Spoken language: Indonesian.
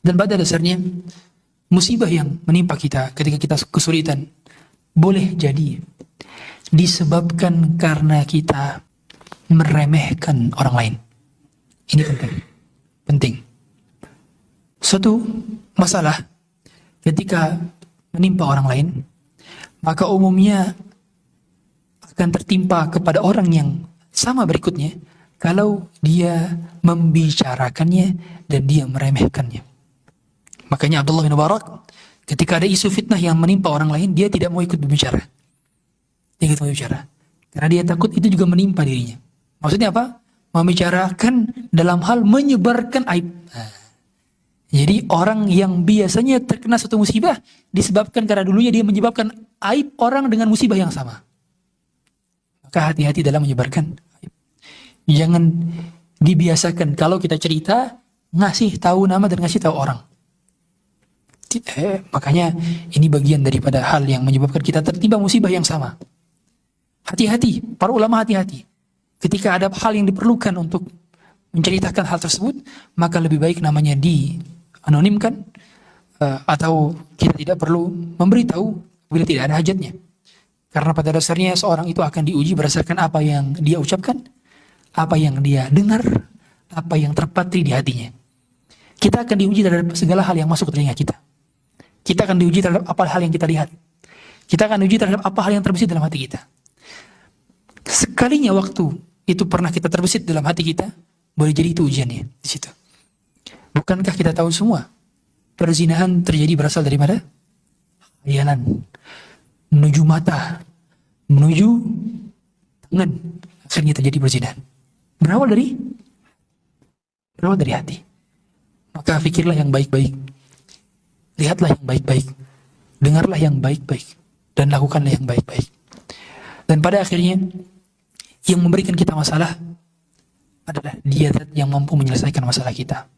Dan pada dasarnya musibah yang menimpa kita ketika kita kesulitan boleh jadi disebabkan karena kita meremehkan orang lain. Ini penting. Suatu masalah ketika menimpa orang lain, maka umumnya akan tertimpa kepada orang yang sama berikutnya kalau dia membicarakannya dan dia meremehkannya. Makanya Abdullah bin Mubarak ketika ada isu fitnah yang menimpa orang lain, dia tidak mau ikut berbicara. Dia ikut berbicara karena dia takut itu juga menimpa dirinya. Maksudnya apa? Membicarakan dalam hal menyebarkan aib. Jadi orang yang biasanya terkena suatu musibah disebabkan karena dulunya dia menyebabkan aib orang dengan musibah yang sama. Maka hati-hati dalam menyebarkan aib. Jangan dibiasakan kalau kita cerita ngasih tahu nama dan ngasih tahu orang. Makanya ini bagian daripada hal yang menyebabkan kita tertimpa musibah yang sama. Hati-hati, para ulama hati-hati. Ketika ada hal yang diperlukan untuk menceritakan hal tersebut, maka lebih baik namanya dianonimkan atau kita tidak perlu memberitahu bila tidak ada hajatnya. Karena pada dasarnya seorang itu akan diuji berdasarkan apa yang dia ucapkan, apa yang dia dengar, apa yang terpatri di hatinya. Kita akan diuji terhadap segala hal yang masuk ke telinga kita. Kita akan diuji terhadap apa hal yang kita lihat. Kita akan diuji terhadap apa hal yang terbesit dalam hati kita. Sekalinya waktu itu pernah kita terbesit dalam hati kita, boleh jadi itu ujiannya di situ. Bukankah kita tahu semua perzinahan terjadi berasal dari mana? Khayalan, menuju mata, menuju tangan, akhirnya terjadi perzinahan. Berawal dari hati. Maka fikirlah yang baik-baik, lihatlah yang baik-baik, dengarlah yang baik-baik, dan lakukanlah yang baik-baik. Dan pada akhirnya yang memberikan kita masalah adalah dia yang mampu menyelesaikan masalah kita.